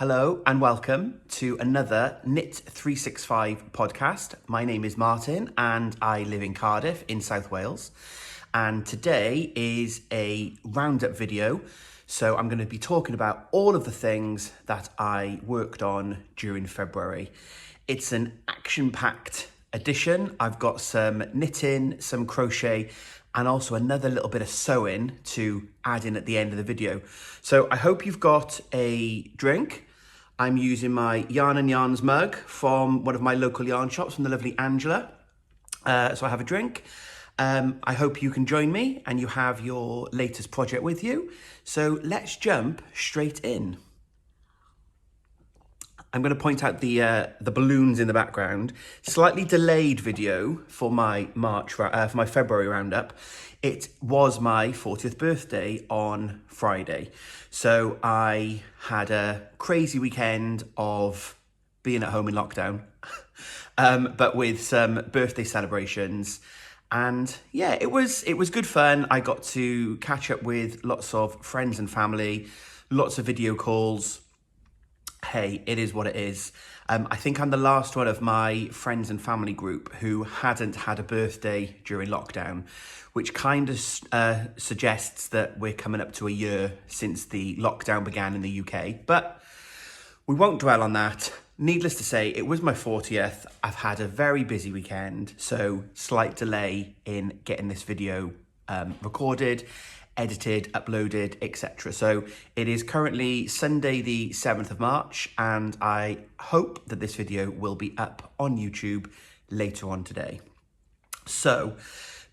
Hello and welcome to another Knit365 podcast. My name is Martin and I live in Cardiff in South Wales. And today is a roundup video. So I'm going to be talking about all of the things that I worked on during February. It's an action-packed edition. I've got some knitting, some crochet, and also another little bit of sewing to add in at the end of the video. So I hope you've got a drink. I'm using my Yarn and Yarns mug from one of my local yarn shops from the lovely Angela. So I have a drink. I hope you can join me and you have your latest project with you. So let's jump straight in. I'm going to point out the balloons in the background. Slightly delayed video for my February roundup. It was my 40th birthday on Friday, so I had a crazy weekend of being at home in lockdown, but with some birthday celebrations. And yeah, it was good fun. I got to catch up with lots of friends and family, lots of video calls. Hey, it is what it is. I think I'm the last one of my friends and family group who hadn't had a birthday during lockdown, which kind of suggests that we're coming up to a year since the lockdown began in the UK. But we won't dwell on that. Needless to say, it was my 40th. I've had a very busy weekend, so slight delay in getting this video recorded, edited, uploaded, etc. So it is currently Sunday the 7th of March and I hope that this video will be up on YouTube later on today. So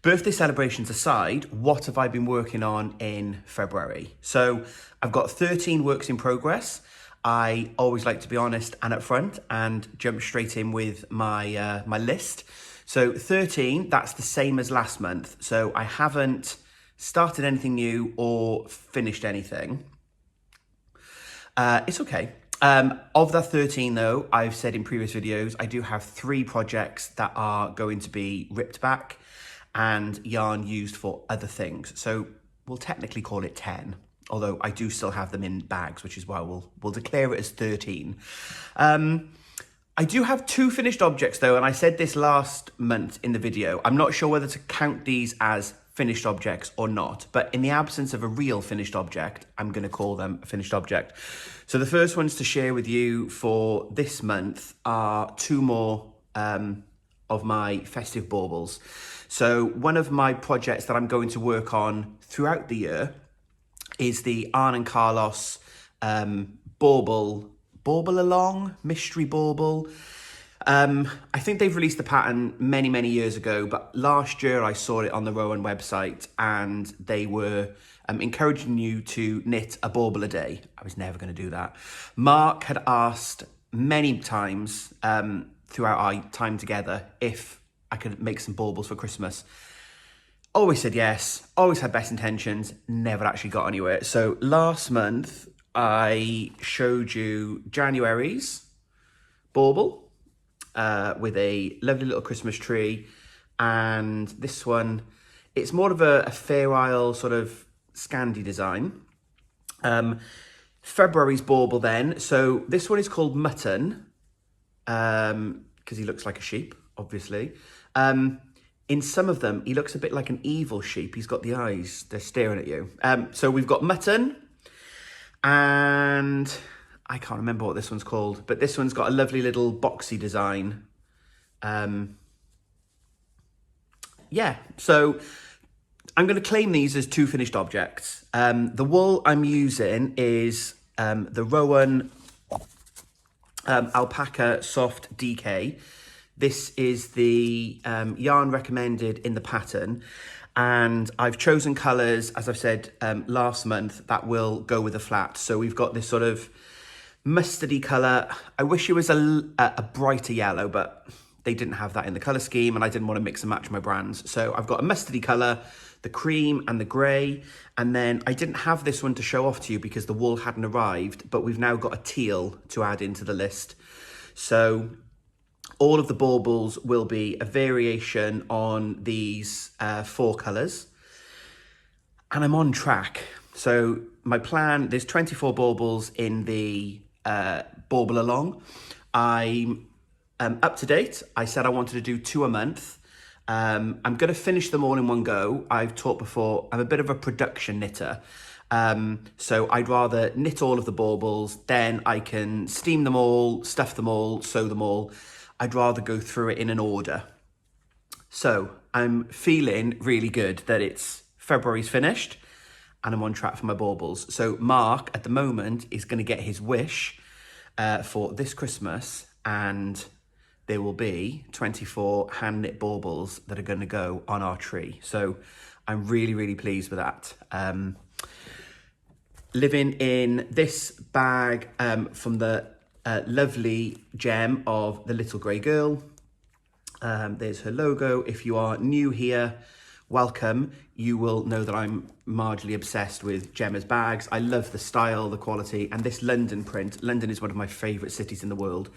birthday celebrations aside, what have I been working on in February? So I've got 13 works in progress. I always like to be honest and upfront and jump straight in with my my list. So 13, that's the same as last month. So I haven't started anything new or finished anything. It's okay. Of the 13 though, I've said in previous videos, I do have 3 projects that are going to be ripped back and yarn used for other things. So we'll technically call it 10, although I do still have them in bags, which is why we'll declare it as 13. I do have 2 finished objects though, and I said this last month in the video. I'm not sure whether to count these as finished objects or not, but in the absence of a real finished object, I'm going to call them a finished object. So the first ones to share with you for this month are 2 more of my festive baubles. So one of my projects that I'm going to work on throughout the year is the Arne and Carlos bauble along, mystery bauble. I think they've released the pattern many years ago, but last year I saw it on the Rowan website and they were encouraging you to knit a bauble a day. I was never going to do that. Mark had asked many times throughout our time together if I could make some baubles for Christmas. Always said yes, always had best intentions, never actually got anywhere. So last month I showed you January's bauble with a lovely little Christmas tree, and this one, it's more of a Fair Isle sort of Scandi design. February's bauble then, so this one is called Mutton, because he looks like a sheep, obviously. In some of them, he looks a bit like an evil sheep. He's got the eyes, they're staring at you. So we've got Mutton, and I can't remember what this one's called, but this one's got a lovely little boxy design. Yeah, so I'm going to claim these as 2 finished objects. The wool I'm using is the Rowan Alpaca Soft DK. This is the yarn recommended in the pattern. And I've chosen colours, as I've said last month, that will go with the flat. So we've got this sort of mustardy colour. I wish it was a brighter yellow, but they didn't have that in the colour scheme and I didn't want to mix and match my brands. So I've got a mustardy colour, the cream and the grey. And then I didn't have this one to show off to you because the wool hadn't arrived, but we've now got a teal to add into the list. So all of the baubles will be a variation on these 4 colours. And I'm on track. So my plan, there's 24 baubles in the bauble along. I'm up to date. I said I wanted to do 2 a month. I'm going to finish them all in one go. I've taught before, I'm a bit of a production knitter. So I'd rather knit all of the baubles, then I can steam them all, stuff them all, sew them all. I'd rather go through it in an order. So I'm feeling really good that February's finished and I'm on track for my baubles. So Mark at the moment is going to get his wish for this Christmas, and there will be 24 hand knit baubles that are going to go on our tree. So I'm really, really pleased with that. Living in this bag from the lovely gem of the little grey girl. There's her logo. If you are new here, welcome. You will know that I'm marginally obsessed with Gemma's bags. I love the style, the quality, and this London print. London is one of my favourite cities in the world.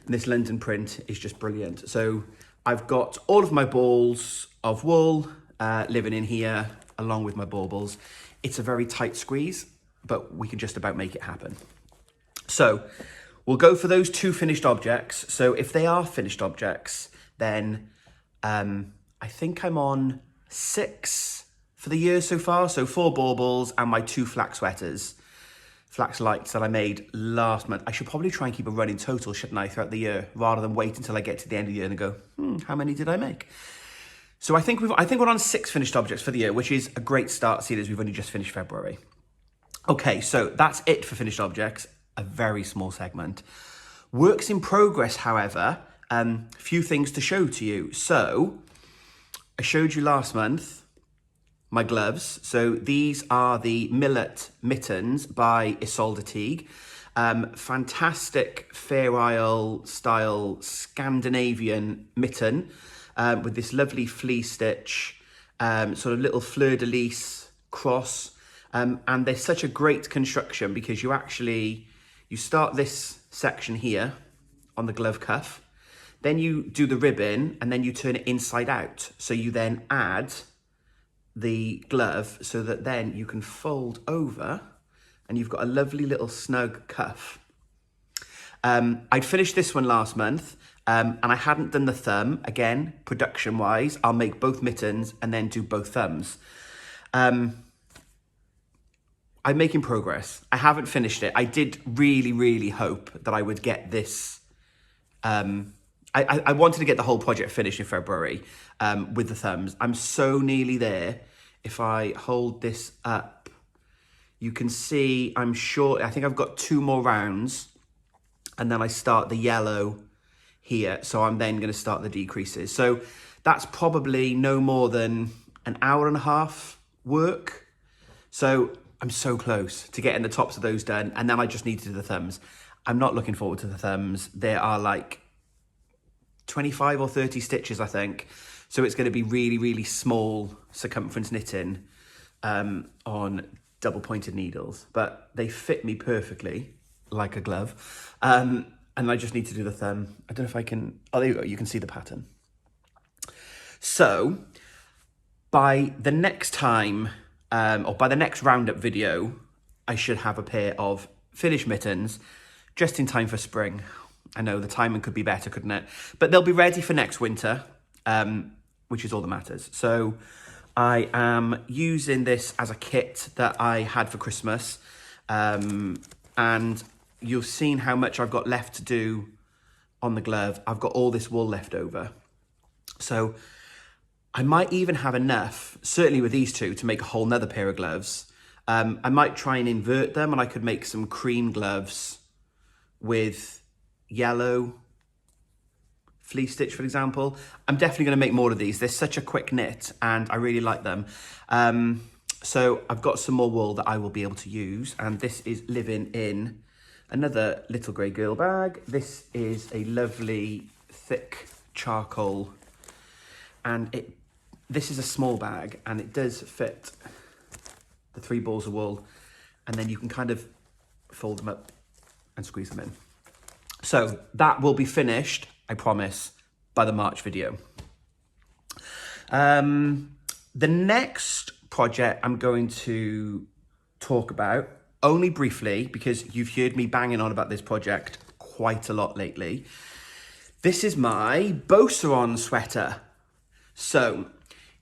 And this London print is just brilliant. So I've got all of my balls of wool living in here, along with my baubles. It's a very tight squeeze, but we can just about make it happen. So we'll go for those 2 finished objects. So if they are finished objects, then I think I'm on 6 for the year so far. So 4 baubles and my 2 flax sweaters, flax lights that I made last month. I should probably try and keep a running total, shouldn't I, throughout the year, rather than wait until I get to the end of the year and go, how many did I make? So I think we're on 6 finished objects for the year, which is a great start, seeing as we've only just finished February. Okay, so that's it for finished objects, a very small segment. Works in progress, however, few things to show to you. So I showed you last month my gloves. So these are the Millet Mittens by Isolde Teague. Fantastic Fair Isle style Scandinavian mitten with this lovely flea stitch, sort of little fleur-de-lis cross. And they're such a great construction because you start this section here on the glove cuff, then you do the ribbon and then you turn it inside out. So you then add the glove so that then you can fold over and you've got a lovely little snug cuff. I'd finished this one last month and I hadn't done the thumb. Again, production wise, I'll make both mittens and then do both thumbs. I'm making progress. I haven't finished it. I did really, really hope that I would get this. I wanted to get the whole project finished in February with the thumbs. I'm so nearly there. If I hold this up, you can see I think I've got 2 more rounds and then I start the yellow here. So I'm then going to start the decreases. So that's probably no more than an hour and a half work. So I'm so close to getting the tops of those done. And then I just need to do the thumbs. I'm not looking forward to the thumbs. There are like 25 or 30 stitches, I think. So it's going to be really, really small circumference knitting on double pointed needles, but they fit me perfectly like a glove. And I just need to do the thumb. I don't know if I can, oh, there you go. You can see the pattern. So by the next time, or by the next roundup video, I should have a pair of finished mittens just in time for spring. I know the timing could be better, couldn't it? But they'll be ready for next winter, which is all that matters. So I am using this as a kit that I had for Christmas. And you've seen how much I've got left to do on the glove. I've got all this wool left over. So I might even have enough, certainly with these 2, to make a whole nother pair of gloves. I might try and invert them and I could make some cream gloves with yellow fleece stitch, for example. I'm definitely going to make more of these. They're such a quick knit and I really like them. So I've got some more wool that I will be able to use, and this is living in another little grey girl bag. This is a lovely thick charcoal, and this is a small bag and it does fit the 3 balls of wool, and then you can kind of fold them up and squeeze them in. So that will be finished, I promise, by the March video. The next project I'm going to talk about, only briefly, because you've heard me banging on about this project quite a lot lately. This is my Boseron sweater. So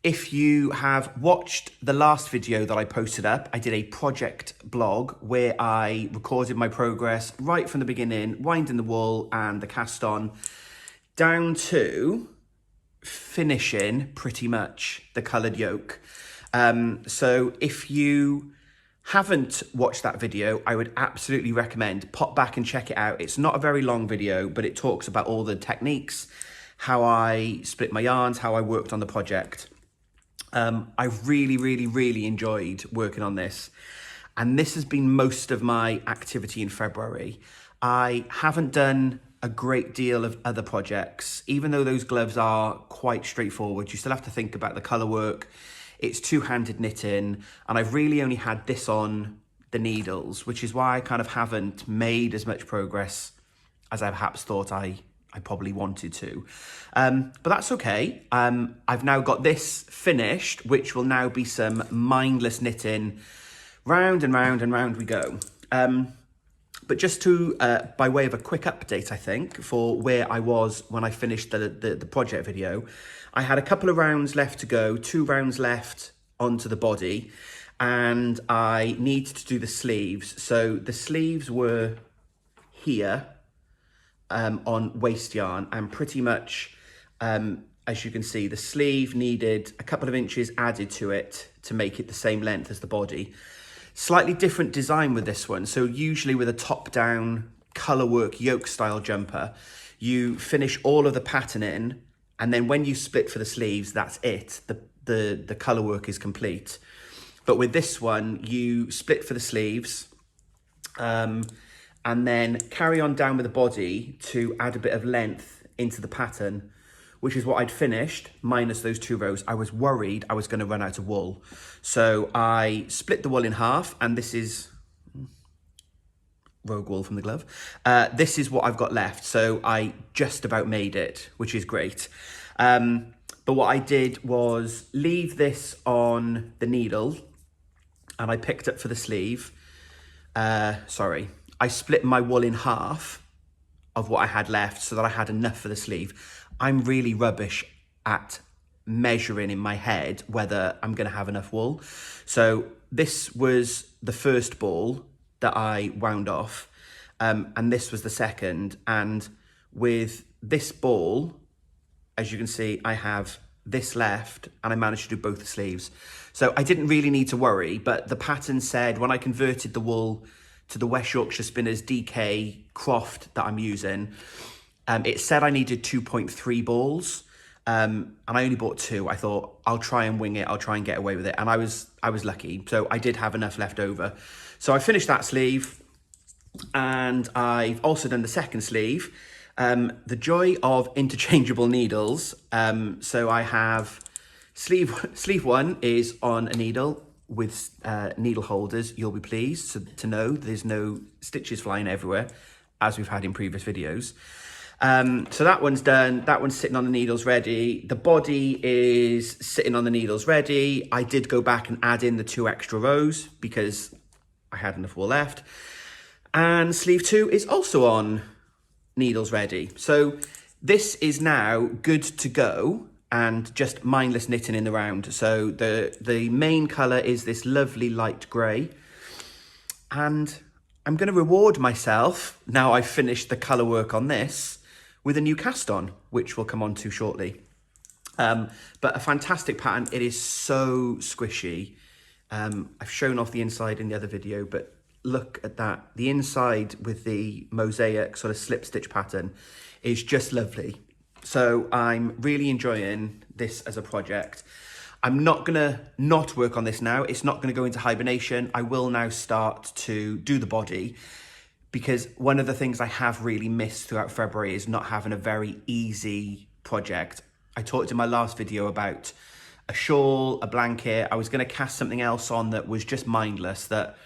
if you have watched the last video that I posted up, I did a project blog where I recorded my progress right from the beginning, winding the wool and the cast on, down to finishing pretty much the coloured yoke. So if you haven't watched that video, I would absolutely recommend pop back and check it out. It's not a very long video, but it talks about all the techniques, how I split my yarns, how I worked on the project. I really enjoyed working on this. And this has been most of my activity in February. I haven't done a great deal of other projects. Even though those gloves are quite straightforward, you still have to think about the colour work. It's two-handed knitting, and I've really only had this on the needles, which is why I kind of haven't made as much progress as I perhaps thought I probably wanted to. But that's okay. I've now got this finished, which will now be some mindless knitting. Round and round and round we go. But just to, by way of a quick update, I think, for where I was when I finished the project video, I had a couple of rounds left to go, 2 rounds left onto the body, and I needed to do the sleeves. So the sleeves were here on waste yarn, and pretty much, as you can see, the sleeve needed a couple of inches added to it to make it the same length as the body. Slightly different design with this one. So usually with a top-down colour work yoke style jumper, you finish all of the pattern in, and then when you split for the sleeves, that's it. The colour work is complete. But with this one, you split for the sleeves, and then carry on down with the body to add a bit of length into the pattern, which is what I'd finished, minus those 2 rows. I was worried I was going to run out of wool. So I split the wool in half, and this is rogue wool from the glove. This is what I've got left. So I just about made it, which is great. But what I did was leave this on the needle, and I picked up for the sleeve. I split my wool in half of what I had left so that I had enough for the sleeve. I'm really rubbish at measuring in my head whether I'm going to have enough wool. So this was the first ball that I wound off, and this was the second. And with this ball, as you can see, I have this left, and I managed to do both the sleeves. So I didn't really need to worry, but the pattern said when I converted the wool to the West Yorkshire Spinners DK Croft that I'm using, it said I needed 2.3 balls, and I only bought 2. I thought I'll try and wing it, I'll try and get away with it, and I was lucky. So I did have enough left over. So I finished that sleeve, and I've also done the second sleeve. The joy of interchangeable needles. So I have sleeve 1 is on a needle with needle holders. You'll be pleased to know there's no stitches flying everywhere, as we've had in previous videos. So that one's done. That one's sitting on the needles ready. The body is sitting on the needles ready. I did go back and add in the 2 extra rows because I had enough wool left. And sleeve 2 is also on needles ready. So this is now good to go and just mindless knitting in the round. So the main colour is this lovely light grey, and I'm going to reward myself now I've finished the colour work on this with a new cast on, which we'll come on to shortly. But a fantastic pattern. It is so squishy. I've shown off the inside in the other video, but look at that. The inside with the mosaic sort of slip stitch pattern is just lovely. So I'm really enjoying this as a project. I'm not gonna not work on this now. It's not gonna go into hibernation. I will now start to do the body, because one of the things I have really missed throughout February is not having a very easy project. I talked in my last video about a shawl, a blanket. I was gonna cast something else on that was just mindless, that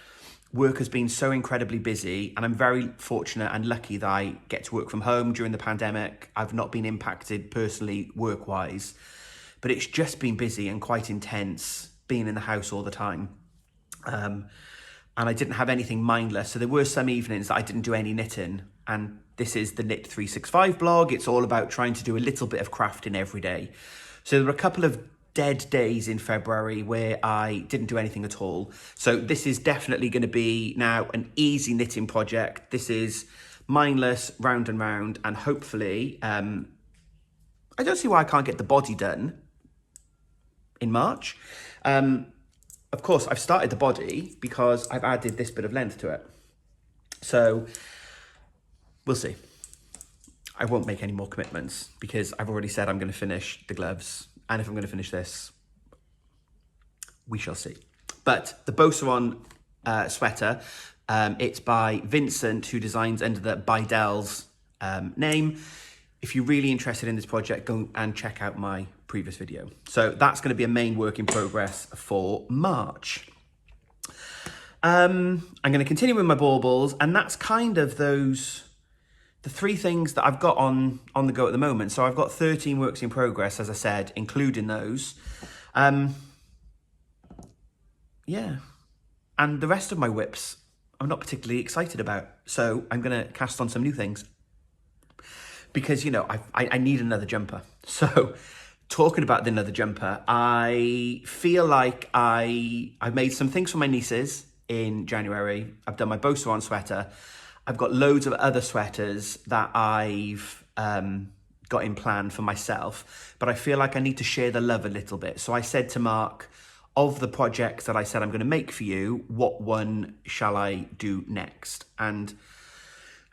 work has been so incredibly busy, and I'm very fortunate and lucky that I get to work from home during the pandemic. I've not been impacted personally work-wise, but it's just been busy and quite intense being in the house all the time. and I didn't have anything mindless. So there were some evenings that I didn't do any knitting. And this is the Knit365 blog. It's all about trying to do a little bit of crafting every day. So there were a couple of dead days in February where I didn't do anything at all. So this is definitely going to be now an easy knitting project. This is mindless, round and round, and hopefully, I don't see why I can't get the body done in March. Of course, I've started the body because I've added this bit of length to it. So we'll see. I won't make any more commitments because I've already said I'm going to finish the gloves. And if I'm going to finish this, we shall see. But the Beauceron sweater, it's by Vincent, who designs under the Bidell's name. If you're really interested in this project, go and check out my previous video. So that's going to be a main work in progress for March. I'm going to continue with my baubles, and that's kind of the three things that I've got on the go at the moment. So I've got 13 works in progress, as I said, including those. Yeah. And the rest of my whips, I'm not particularly excited about. So I'm going to cast on some new things. Because, you know, I need another jumper. So talking about the another jumper, I feel like I've made some things for my nieces in January. I've done my Beauceron sweater. I've got loads of other sweaters that I've got in plan for myself, but I feel like I need to share the love a little bit. So I said to Mark, of the projects that I said I'm going to make for you, what one shall I do next? And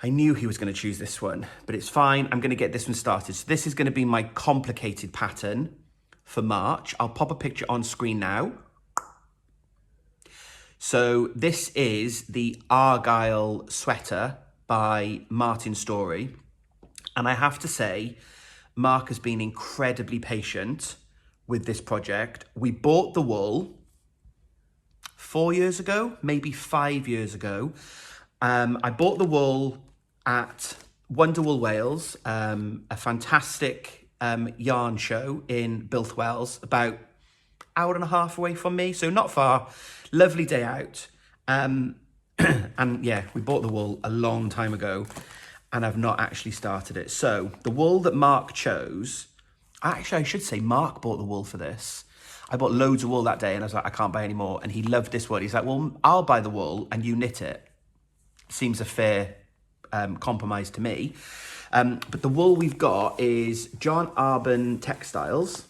I knew he was going to choose this one, but it's fine. I'm going to get this one started. So this is going to be my complicated pattern for March. I'll pop a picture on screen now. So this is the Argyle sweater by Martin Story. And I have to say, Mark has been incredibly patient with this project. We bought the wool 4 years ago, maybe 5 years ago. I bought the wool at Wonderwool Wales, a fantastic yarn show in Bilthwells, about hour and a half away from me, so not far. Lovely day out. And yeah, we bought the wool a long time ago and I've not actually started it. So the wool that Mark chose, actually I should say Mark bought the wool for this. I bought loads of wool that day and I was like, I can't buy any more. And he loved this one. He's like, well, I'll buy the wool and you knit it. Seems a fair compromise to me. But the wool we've got is John Arbon Textiles,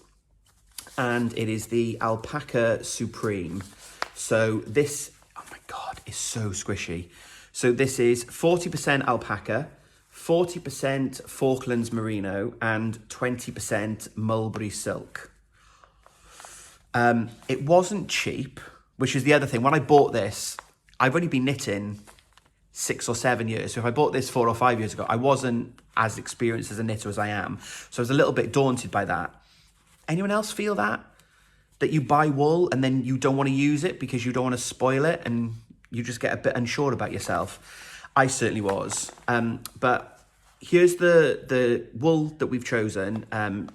and it is the Alpaca Supreme. So this, oh my God, is so squishy. So this is 40% alpaca, 40% Falklands Merino, and 20% Mulberry Silk. It wasn't cheap, which is the other thing. When I bought this, I've only been knitting 6 or 7 years. So if I bought this 4 or 5 years ago, I wasn't as experienced as a knitter as I am. So I was a little bit daunted by that. Anyone else feel that? That you buy wool and then you don't want to use it because you don't want to spoil it and you just get a bit unsure about yourself. I certainly was. But here's the wool that we've chosen.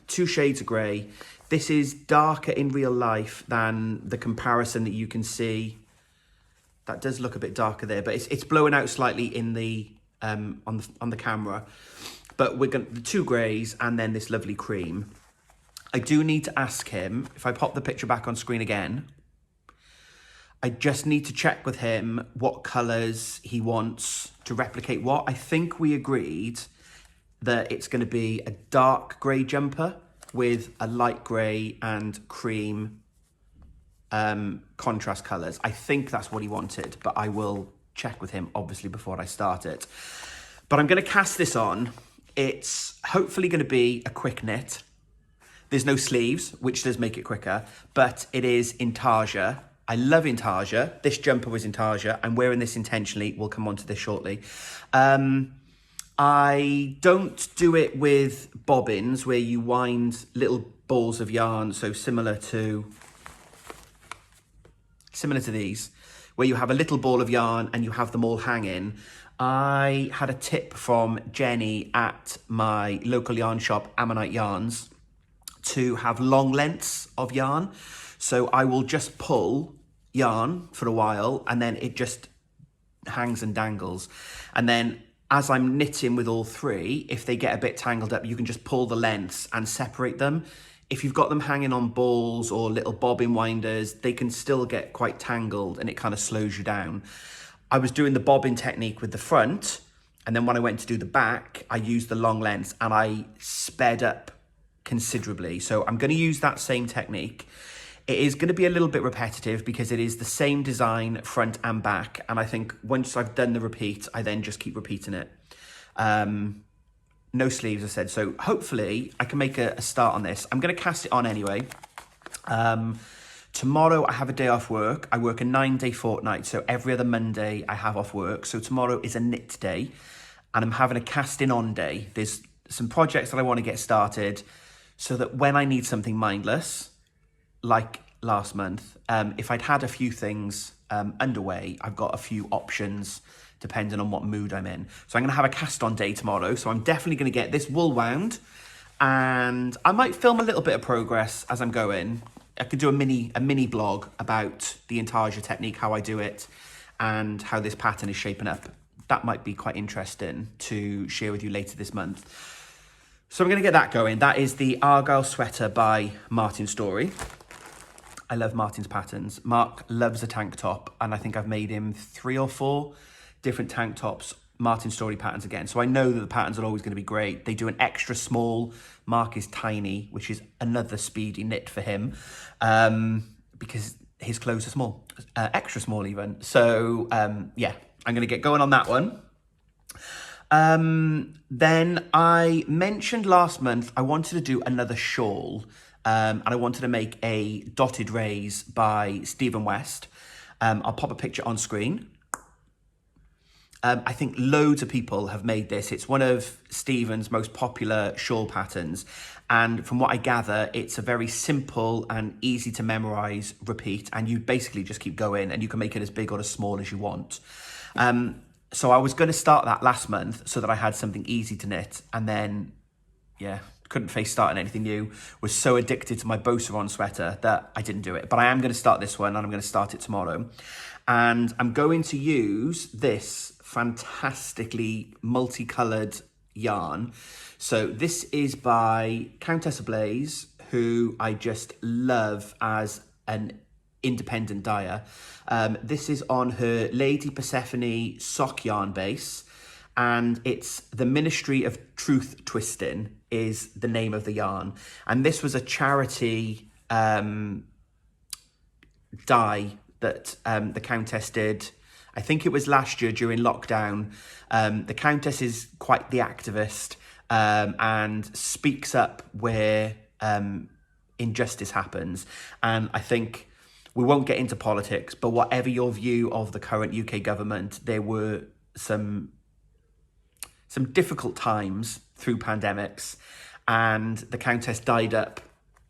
2 shades of grey. This is darker in real life than the comparison that you can see. That does look a bit darker there, but it's blowing out slightly in the on the camera. But we're going the 2 greys and then this lovely cream. I do need to ask him, if I pop the picture back on screen again, I just need to check with him what colours he wants to replicate what. I think we agreed that it's going to be a dark grey jumper with a light grey and cream contrast colours. I think that's what he wanted, but I will check with him, obviously, before I start it. But I'm going to cast this on. It's hopefully going to be a quick knit. There's no sleeves, which does make it quicker, but it is intarsia. I love intarsia. This jumper was intarsia. I'm wearing this intentionally. We'll come on to this shortly. I don't do it with bobbins where you wind little balls of yarn, so similar to these, where you have a little ball of yarn and you have them all hanging. I had a tip from Jenny at my local yarn shop, Ammonite Yarns, to have long lengths of yarn. So I will just pull yarn for a while, and then it just hangs and dangles. And then as I'm knitting with all three, if they get a bit tangled up, you can just pull the lengths and separate them. If you've got them hanging on balls or little bobbin winders, they can still get quite tangled and it kind of slows you down. I was doing the bobbin technique with the front, and then when I went to do the back, I used the long lengths and I sped up considerably. So I'm going to use that same technique. It is going to be a little bit repetitive because it is the same design front and back. And I think once I've done the repeat, I then just keep repeating it. No sleeves, I said. So hopefully I can make a start on this. I'm going to cast it on anyway. Tomorrow I have a day off work. I work a 9-day fortnight. So every other Monday I have off work. So tomorrow is a knit day and I'm having a casting on day. There's some projects that I want to get started so that when I need something mindless, like last month, if I'd had a few things underway, I've got a few options depending on what mood I'm in. So I'm going to have a cast on day tomorrow. So I'm definitely going to get this wool wound, and I might film a little bit of progress as I'm going. I could do a mini blog about the intarsia technique, how I do it, and how this pattern is shaping up. That might be quite interesting to share with you later this month. So I'm going to get that going. That is the Argyle sweater by Martin Story. I love Martin's patterns. Mark loves a tank top, and I think I've made him 3 or 4 different tank tops, Martin Story patterns again. So I know that the patterns are always going to be great. They do an extra small. Mark is tiny, which is another speedy knit for him, because his clothes are small, extra small even. So yeah, I'm going to get going on that one. Then I mentioned last month I wanted to do another shawl. And I wanted to make a dotted raise by Stephen West. I'll pop a picture on screen. I think loads of people have made this. It's one of Stephen's most popular shawl patterns. And from what I gather, it's a very simple and easy to memorize repeat. And you basically just keep going and you can make it as big or as small as you want. So I was going to start that last month so that I had something easy to knit. And then, yeah, couldn't face starting anything new, was so addicted to my Beauceron sweater that I didn't do it. But I am going to start this one, and I'm going to start it tomorrow. And I'm going to use this fantastically multicolored yarn. So this is by Countess Ablaze, who I just love as an independent dyer. This is on her Lady Persephone sock yarn base, and it's the Ministry of Truth Twisting is the name of the yarn. And this was a charity dye that the Countess did. I think it was last year during lockdown. The Countess is quite the activist and speaks up where injustice happens. And I think we won't get into politics, but whatever your view of the current UK government, there were some difficult times through pandemics, and the Countess dyed up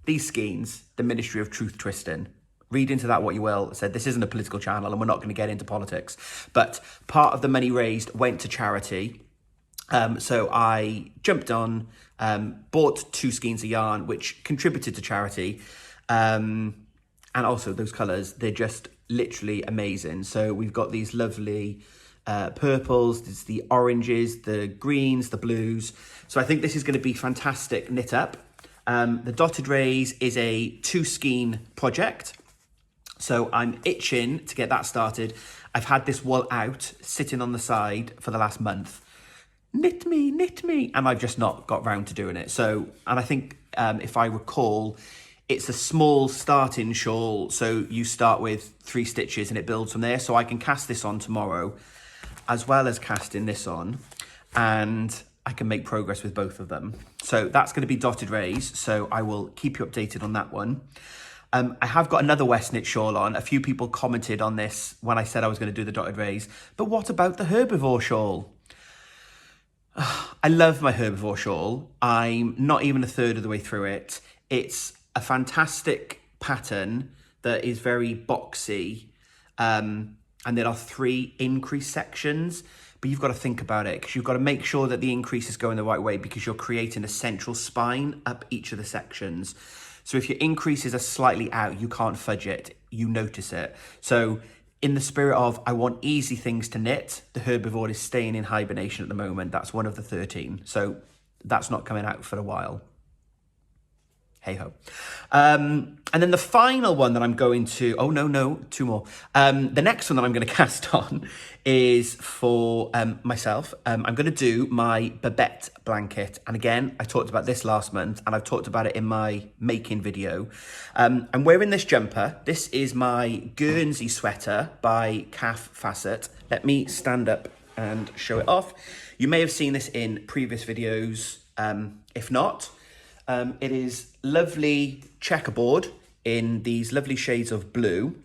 these skeins, the Ministry of Truth Twisting. Read into that what you will. Said this isn't a political channel and we're not going to get into politics, but part of the money raised went to charity. So I jumped on, bought 2 skeins of yarn, which contributed to charity. And also those colours, they're just literally amazing. So we've got these lovely purples, there's the oranges, the greens, the blues. So I think this is going to be fantastic knit up. The dotted raise is a 2 skein project. So I'm itching to get that started. I've had this wool out, sitting on the side for the last month. Knit me. And I've just not got round to doing it. So, and I think if I recall, it's a small starting shawl. So you start with 3 stitches and it builds from there. So I can cast this on tomorrow, as well as casting this on, and I can make progress with both of them. So that's going to be dotted raise. So I will keep you updated on that one. I have got another West Knit shawl on. A few people commented on this when I said I was going to do the dotted raise. But what about the herbivore shawl? I love my herbivore shawl. I'm not even a third of the way through it. It's a fantastic pattern that is very boxy. And there are 3 increase sections, but you've got to think about it because you've got to make sure that the increase is going the right way because you're creating a central spine up each of the sections. So if your increases are slightly out, you can't fudge it, you notice it. So in the spirit of, I want easy things to knit, the herbivore is staying in hibernation at the moment. That's one of the 13. So that's not coming out for a while. Hey ho. And then the final one that I'm going to, oh no, two more. The next one that I'm going to cast on is for myself. I'm going to do my Babette blanket. And again, I talked about this last month and I've talked about it in my making video. I'm wearing this jumper. This is my Guernsey sweater by Calf Facet. Let me stand up and show it off. You may have seen this in previous videos. If not, it is lovely checkerboard in these lovely shades of blue.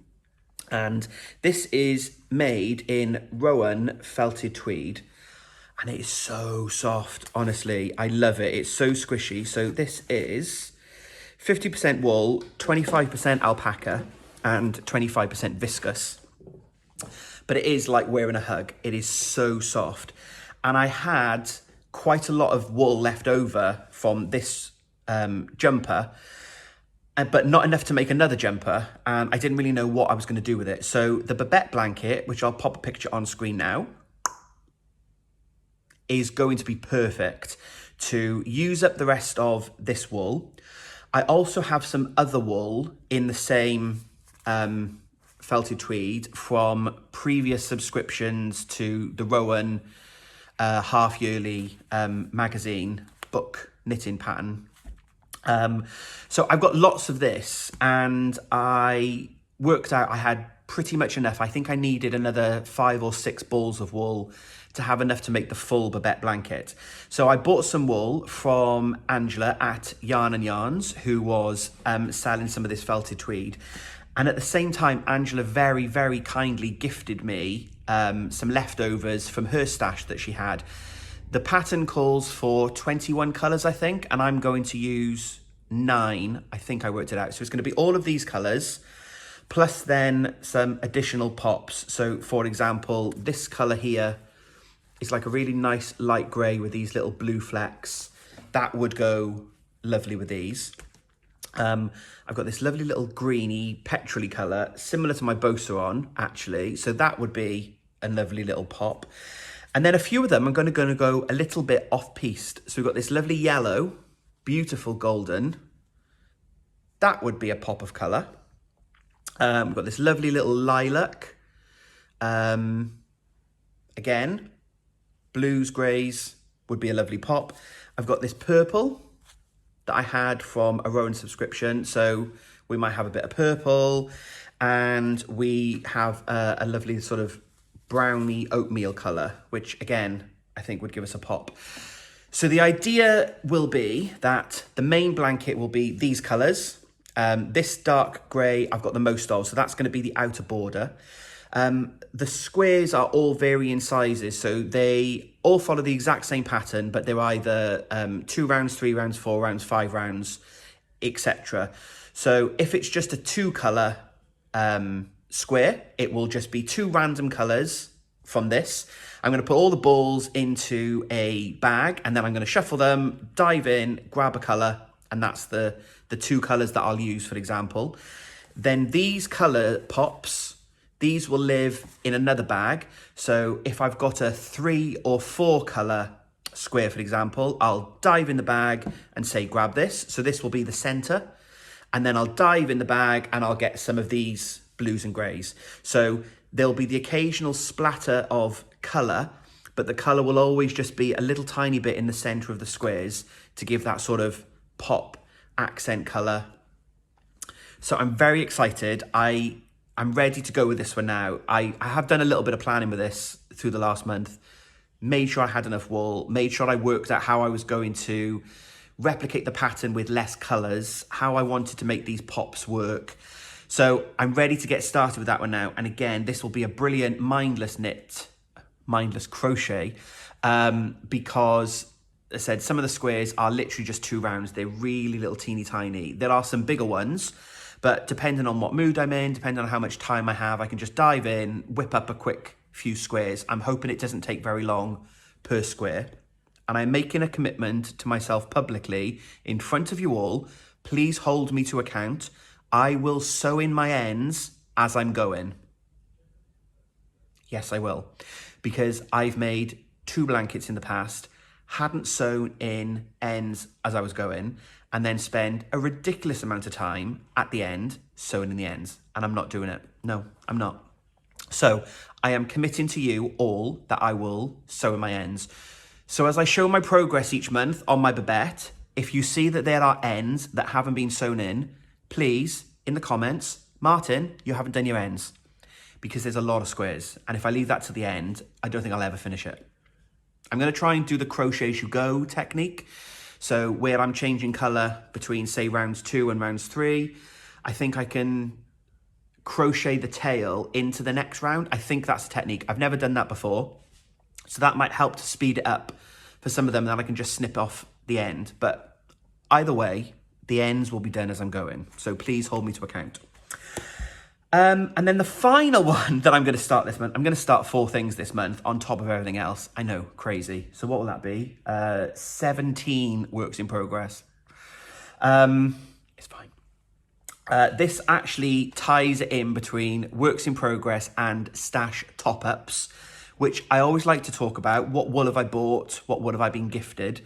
And this is made in Rowan felted tweed. And it is so soft, honestly. I love it. It's so squishy. So this is 50% wool, 25% alpaca, and 25% viscose. But it is like wearing a hug. It is so soft. And I had quite a lot of wool left over from this jumper, but not enough to make another jumper, and I didn't really know what I was going to do with it. So the Babette blanket, which I'll pop a picture on screen now, is going to be perfect to use up the rest of this wool. I also have some other wool in the same felted tweed from previous subscriptions to the Rowan half-yearly magazine book knitting pattern. So I've got lots of this, and I worked out I had pretty much enough. I think I needed another 5 or 6 balls of wool to have enough to make the full Babette blanket. So I bought some wool from Angela at Yarn and Yarns, who was selling some of this felted tweed. And at the same time, Angela very, very kindly gifted me some leftovers from her stash that she had. The pattern calls for 21 colours, I think, and I'm going to use 9. I think I worked it out. So it's going to be all of these colours, plus then some additional pops. So, for example, this colour here is like a really nice light grey with these little blue flecks. That would go lovely with these. I've got this lovely little greeny, petrol-y colour, similar to my Beauceron, actually. So that would be a lovely little pop. And then a few of them I'm going to go a little bit off-piste. So we've got this lovely yellow, beautiful golden. That would be a pop of colour. We've got this lovely little lilac. Again, blues, greys would be a lovely pop. I've got this purple that I had from a Rowan subscription. So we might have a bit of purple. And we have a lovely sort of browny oatmeal colour, which again, I think would give us a pop. So the idea will be that the main blanket will be these colours. This dark grey I've got the most of, so that's going to be the outer border. The squares are all varying sizes, so they all follow the exact same pattern, but they're either 2 rounds, 3 rounds, 4 rounds, 5 rounds, etc. So if it's just a 2 colour square, it will just be 2 random colours from this. I'm going to put all the balls into a bag, and then I'm going to shuffle them, dive in, grab a colour, and that's the 2 colours that I'll use, for example. Then these colour pops, these will live in another bag. So if I've got a 3 or 4 colour square, for example, I'll dive in the bag and say, grab this. So this will be the centre. And then I'll dive in the bag and I'll get some of these blues and greys. So there'll be the occasional splatter of colour, but the colour will always just be a little tiny bit in the centre of the squares to give that sort of pop accent colour. So I'm very excited. I'm ready to go with this one now. I have done a little bit of planning with this through the last month, made sure I had enough wool, made sure I worked out how I was going to replicate the pattern with less colours, how I wanted to make these pops work. So I'm ready to get started with that one now. And again, this will be a brilliant mindless crochet, because I said some of the squares are literally just 2 rounds. They're really little teeny tiny. There are some bigger ones, but depending on what mood I'm in, depending on how much time I have, I can just dive in, whip up a quick few squares. I'm hoping it doesn't take very long per square. And I'm making a commitment to myself publicly in front of you all, Please hold me to account. I will sew in my ends as I'm going. Yes, I will. Because I've made 2 blankets in the past, hadn't sewn in ends as I was going, and then spend a ridiculous amount of time at the end sewing in the ends. And I'm not doing it. No, I'm not. So I am committing to you all that I will sew in my ends. So as I show my progress each month on my Babette, if you see that there are ends that haven't been sewn in, please, in the comments, Martin, you haven't done your ends. Because there's a lot of squares. And if I leave that to the end, I don't think I'll ever finish it. I'm going to try and do the crochet as you go technique. So where I'm changing colour between, say, rounds 2 and rounds 3, I think I can crochet the tail into the next round. I think that's a technique. I've never done that before. So that might help to speed it up for some of them, and then I can just snip off the end. But either way, the ends will be done as I'm going. So please hold me to account. And then the final one that I'm going to start this month, I'm going to start 4 things this month on top of everything else. I know, crazy. So what will that be? 17 works in progress. It's fine. This actually ties in between works in progress and stash top-ups, which I always like to talk about. What wool have I bought? What wool have I been gifted?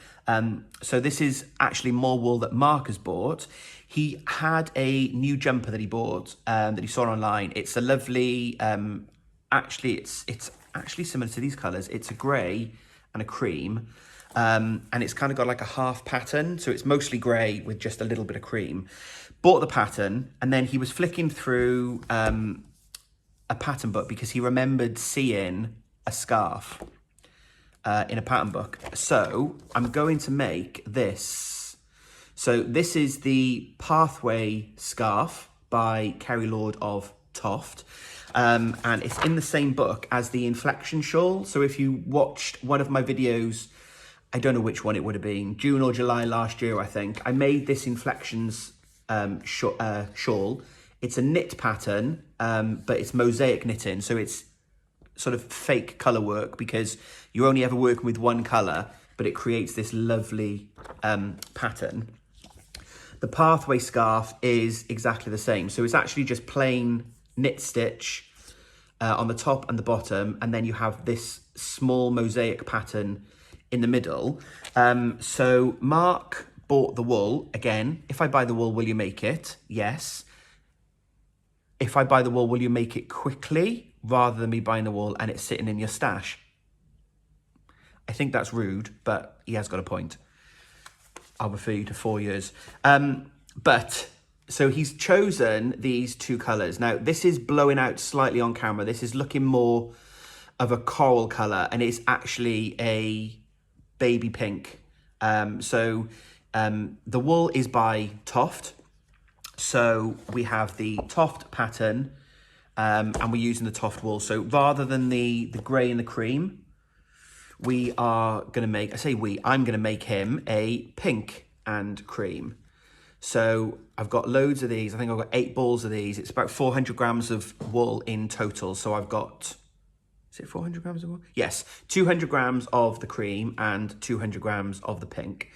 So this is actually more wool that Mark has bought. He had a new jumper that he bought, that he saw online. It's a lovely, actually, it's actually similar to these colours. It's a grey and a cream, and it's kind of got like a half pattern. So it's mostly grey with just a little bit of cream. Bought the pattern, and then he was flicking through a pattern book because he remembered seeing a scarf in a pattern book. So I'm going to make this. So this is the Pathway scarf by Kerry Lord of Toft. And it's in the same book as the Inflection shawl. So if you watched one of my videos, I don't know which one it would have been, June or July last year, I think, I made this Inflections shawl. It's a knit pattern, but it's mosaic knitting. So it's sort of fake colour work because you're only ever working with one colour, but it creates this lovely pattern. The Pathway scarf is exactly the same. So it's actually just plain knit stitch on the top and the bottom, and then you have this small mosaic pattern in the middle. So Mark bought the wool. Again, if I buy the wool, will you make it? Yes. If I buy the wool, will you make it quickly rather than me buying the wool and it's sitting in your stash? I think that's rude, but he has got a point. I'll refer you to 4 years. But so he's chosen these 2 colours. Now, this is blowing out slightly on camera. This is looking more of a coral colour, and it's actually a baby pink. The wool is by Toft. So we have the Toft pattern, and we're using the Toft wool. So rather than the grey and the cream, we are going to make, I'm going to make him a pink and cream. So I've got loads of these. I think I've got 8 balls of these. It's about 400 grams of wool in total. So I've got, is it 400 grams of wool? Yes, 200 grams of the cream and 200 grams of the pink.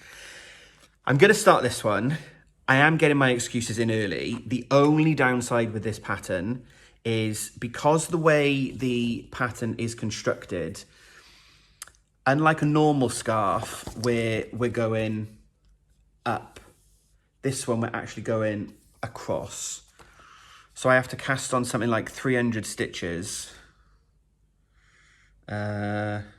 I'm going to start this one. I am getting my excuses in early. The only downside with this pattern is because the way the pattern is constructed, unlike a normal scarf where we're going up, this one we're actually going across. So I have to cast on something like 300 stitches. Cast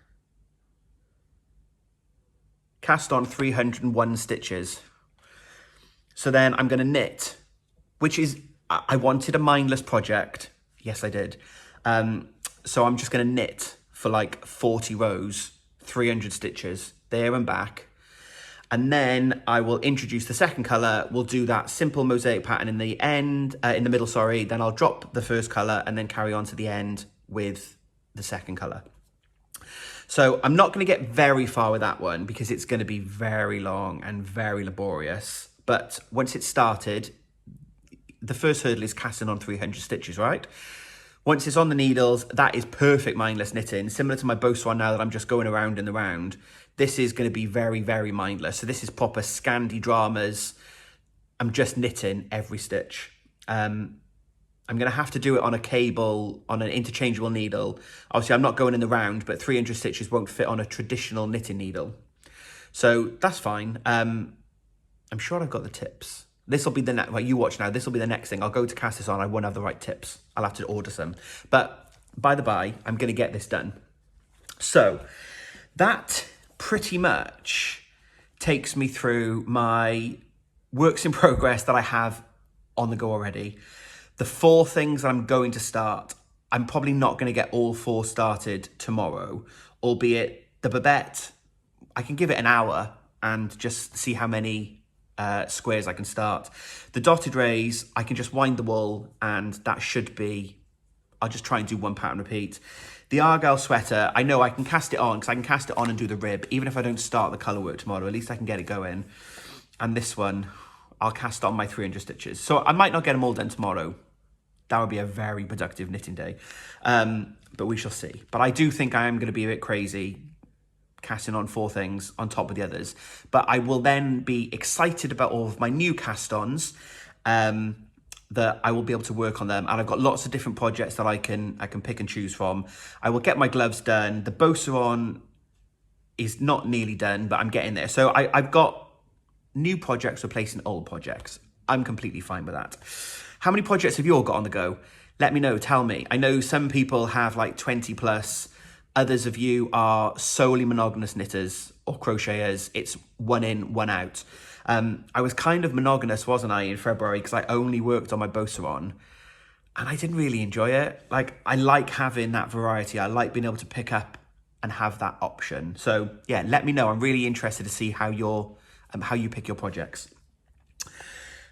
on 301 stitches. So then I'm going to knit, which is, I wanted a mindless project. Yes, I did. So I'm just going to knit for like 40 rows, 300 stitches there and back. And then I will introduce the second colour. We'll do that simple mosaic pattern in the end, in the middle, sorry. Then I'll drop the first colour and then carry on to the end with the second colour. So I'm not going to get very far with that one because it's going to be very long and very laborious. But once it's started, the first hurdle is casting on 300 stitches, right? Once it's on the needles, that is perfect mindless knitting. Similar to my bow swan now that I'm just going around and around. This is going to be very, very mindless. So this is proper Scandi dramas, I'm just knitting every stitch. I'm going to have to do it on a cable, on an interchangeable needle. Obviously, I'm not going in the round, but 300 stitches won't fit on a traditional knitting needle. So that's fine. I'm sure I've got the tips. This will be the next, well, you watch now, this will be the next thing. I'll go to cast-ons, I won't have the right tips. I'll have to order some. But by the by, I'm going to get this done. So that pretty much takes me through my works in progress that I have on the go already. The 4 things I'm going to start, I'm probably not going to get all 4 started tomorrow, albeit the babette, I can give it an hour and just see how many squares I can start. The dotted rays, I can just wind the wool and that should be, I'll just try and do 1 pattern repeat. The Argyle sweater, I know I can cast it on because I can cast it on and do the rib. Even if I don't start the colour work tomorrow, at least I can get it going. And this one, I'll cast on my 300 stitches. So I might not get them all done tomorrow. That would be a very productive knitting day. But we shall see. But I do think I am going to be a bit crazy casting on 4 things on top of the others. But I will then be excited about all of my new cast-ons, that I will be able to work on them. And I've got lots of different projects that I can pick and choose from. I will get my gloves done. The Beauceron is not nearly done, but I'm getting there. So I've got new projects replacing old projects. I'm completely fine with that. How many projects have you all got on the go? Let me know, tell me. I know some people have like 20 plus. Others of you are solely monogamous knitters or crocheters. It's 1 in, 1 out. I was kind of monogamous, wasn't I, in February, because I only worked on my Beauceron and I didn't really enjoy it. Like, I like having that variety. I like being able to pick up and have that option. So yeah, let me know. I'm really interested to see how you pick your projects.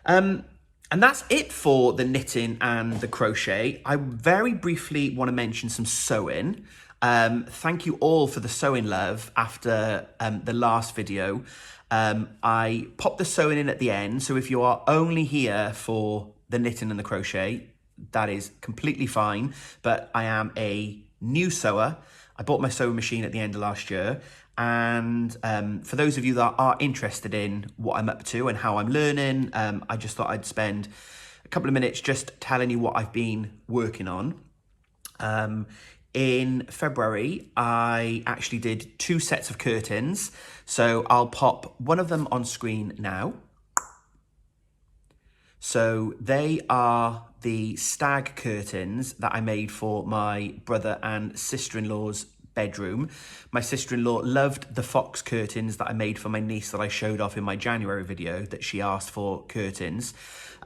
And that's it for the knitting and the crochet. I very briefly want to mention some sewing. Thank you all for the sewing love after the last video. I popped the sewing in at the end, so if you are only here for the knitting and the crochet, that is completely fine, but I am a new sewer. I bought my sewing machine at the end of last year, and for those of you that are interested in what I'm up to and how I'm learning, I just thought I'd spend a couple of minutes just telling you what I've been working on. In February, I actually did 2 sets of curtains. So I'll pop one of them on screen now. So they are the stag curtains that I made for my brother and sister-in-law's bedroom. My sister-in-law loved the fox curtains that I made for my niece that I showed off in my January video that she asked for curtains.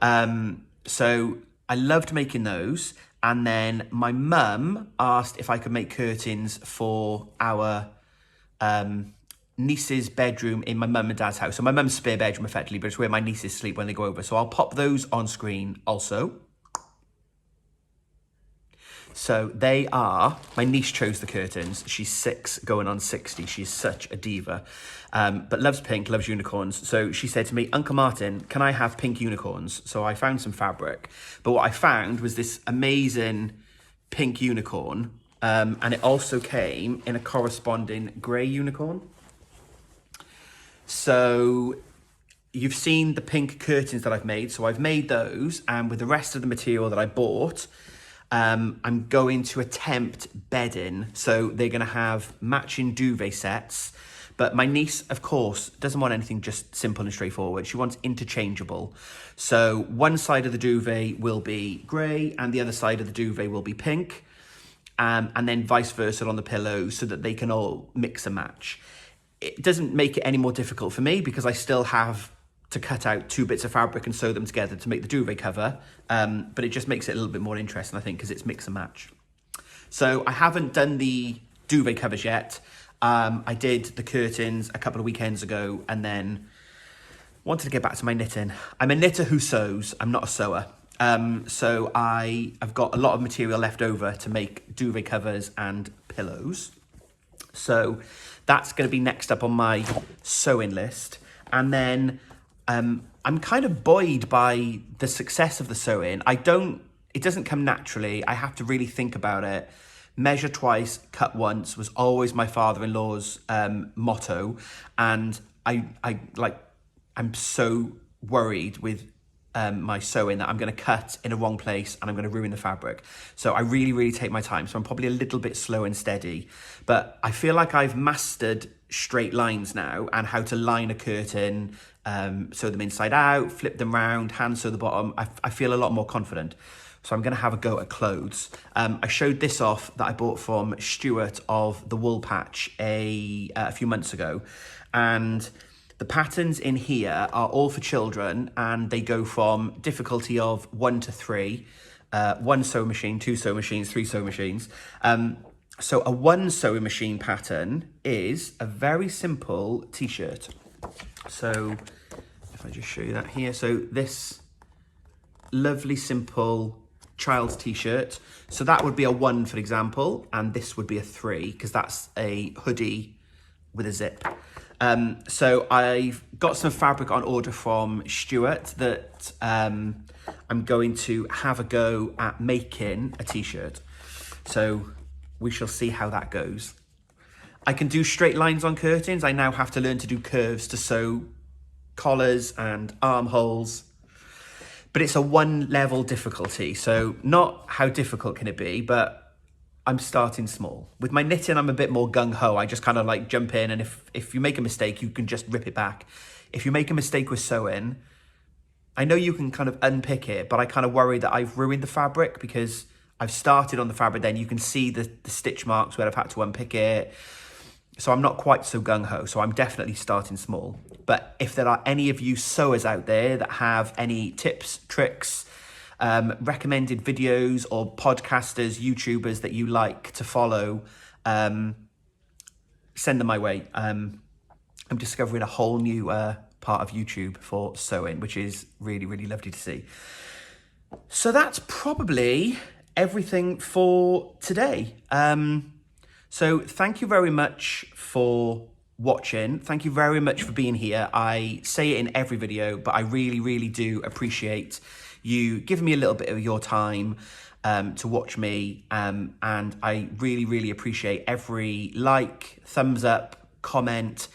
So I loved making those. And then my mum asked if I could make curtains for our niece's bedroom in my mum and dad's house. So my mum's spare bedroom, effectively, but it's where my nieces sleep when they go over. So I'll pop those on screen also. So they are, my niece chose the curtains. She's 6 going on 60. She's such a diva, but loves pink, loves unicorns. So she said to me, Uncle Martin, can I have pink unicorns? So I found some fabric, but what I found was this amazing pink unicorn. And it also came in a corresponding grey unicorn. So you've seen the pink curtains that I've made. So I've made those, and with the rest of the material that I bought, I'm going to attempt bedding. So they're going to have matching duvet sets. But my niece, of course, doesn't want anything just simple and straightforward. She wants interchangeable. So one side of the duvet will be grey and the other side of the duvet will be pink. And then vice versa on the pillows so that they can all mix and match. It doesn't make it any more difficult for me because I still have to cut out 2 bits of fabric and sew them together to make the duvet cover. But it just makes it a little bit more interesting, I think, because it's mix and match. So I haven't done the duvet covers yet. I did the curtains a couple of weekends ago and then wanted to get back to my knitting. I'm a knitter who sews, I'm not a sewer. So I've got a lot of material left over to make duvet covers and pillows. So that's going to be next up on my sewing list. And then I'm kind of buoyed by the success of the sewing. It doesn't come naturally. I have to really think about it. Measure twice, cut once was always my father-in-law's motto. And I'm so worried with my sewing that I'm going to cut in a wrong place and I'm going to ruin the fabric. So I really take my time. So I'm probably a little bit slow and steady, but I feel like I've mastered straight lines now and how to line a curtain, sew them inside out, flip them round, hand sew the bottom. I feel a lot more confident. So I'm going to have a go at clothes. I showed this off that I bought from Stuart of the Wool Patch a few months ago, and the patterns in here are all for children, and they go from difficulty of 1 to 3, 1 sewing machine, 2 sewing machines, 3 sewing machines. So a 1 sewing machine pattern is a very simple t-shirt. So if I just show you that here, so this lovely simple child's t-shirt. So that would be a 1, for example, and this would be a 3 because that's a hoodie with a zip. So I've got some fabric on order from Stuart that I'm going to have a go at making a t-shirt. So we shall see how that goes. I can do straight lines on curtains. I now have to learn to do curves to sew collars and armholes. But it's a 1 level difficulty. So not how difficult can it be, but I'm starting small. With my knitting, I'm a bit more gung-ho. I just kind of like jump in, and if you make a mistake, you can just rip it back. If you make a mistake with sewing, I know you can kind of unpick it, but I kind of worry that I've ruined the fabric because I've started on the fabric, then you can see the stitch marks where I've had to unpick it. So I'm not quite so gung-ho, so I'm definitely starting small. But if there are any of you sewers out there that have any tips, tricks, recommended videos or podcasters, YouTubers that you like to follow, send them my way. I'm discovering a whole new part of YouTube for sewing, which is really lovely to see. So that's probably everything for today. So thank you very much for watching. Thank you very much for being here. I say it in every video, but I really do appreciate you giving me a little bit of your time to watch me, and I really appreciate every like, thumbs up, comment.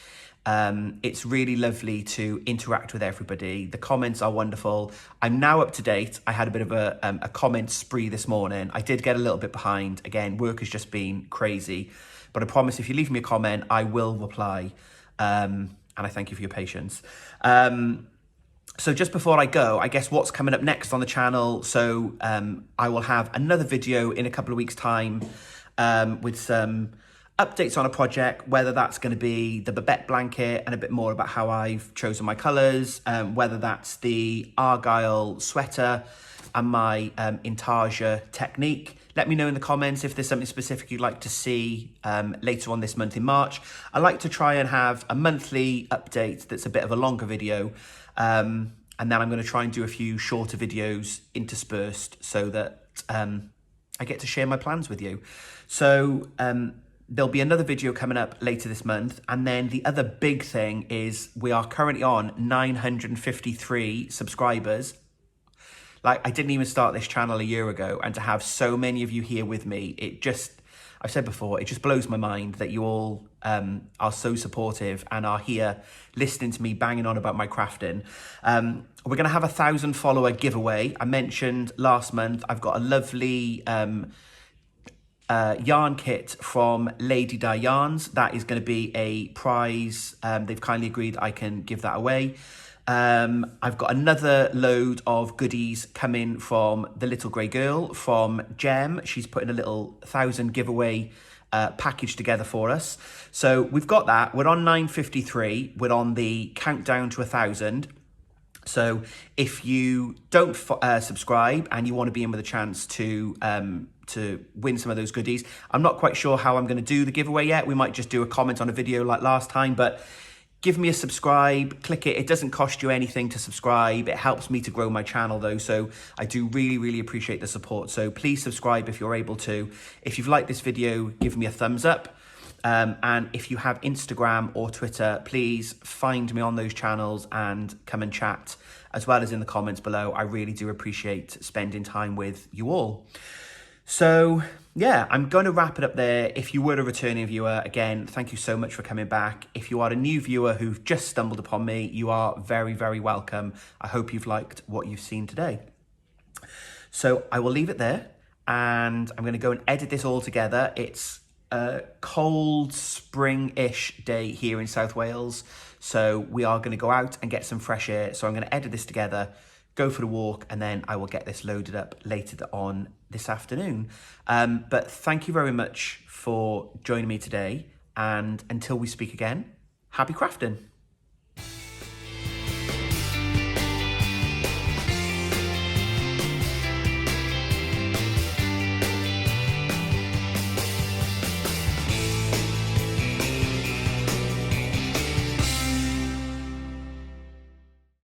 It's really lovely to interact with everybody. The comments are wonderful. I'm now up to date. I had a bit of a comment spree this morning. I did get a little bit behind. Again, work has just been crazy, but I promise if you leave me a comment, I will reply. And I thank you for your patience. So just before I go, I guess what's coming up next on the channel. So I will have another video in a couple of weeks' time with some updates on a project, whether that's going to be the Babette blanket and a bit more about how I've chosen my colours, whether that's the Argyle sweater and my intarsia technique. Let me know in the comments if there's something specific you'd like to see later on this month in March. I like to try and have a monthly update that's a bit of a longer video. And then I'm going to try and do a few shorter videos interspersed so that I get to share my plans with you. So there'll be another video coming up later this month. And then the other big thing is we are currently on 953 subscribers. Like, I didn't even start this channel a year ago, and to have so many of you here with me, it just, I've said before, it just blows my mind that you all are so supportive and are here listening to me banging on about my crafting. We're going to have a 1,000 follower giveaway. I mentioned last month, I've got a lovely yarn kit from Lady Di Yarns. That is going to be a prize. They've kindly agreed I can give that away. I've got another load of goodies coming from the little grey girl from Gem. She's putting a little 1,000 giveaway package together for us. So we've got that. We're on 953. We're on the countdown to 1,000. So if you don't subscribe and you want to be in with a chance to win some of those goodies, I'm not quite sure how I'm going to do the giveaway yet. We might just do a comment on a video like last time, but give me a subscribe, click it. It doesn't cost you anything to subscribe. It helps me to grow my channel though. So I do really appreciate the support. So please subscribe if you're able to. If you've liked this video, give me a thumbs up. And if you have Instagram or Twitter, please find me on those channels and come and chat, as well as in the comments below. I really do appreciate spending time with you all. So yeah, I'm going to wrap it up there. If you were a returning viewer, again, thank you so much for coming back. If you are a new viewer who've just stumbled upon me, you are very, very welcome. I hope you've liked what you've seen today. So I will leave it there, and I'm going to go and edit this all together. It's a cold spring-ish day here in South Wales, so we are going to go out and get some fresh air. So I'm going to edit this together, go for the walk, and then I will get this loaded up later on this afternoon. But thank you very much for joining me today, and until we speak again, happy crafting.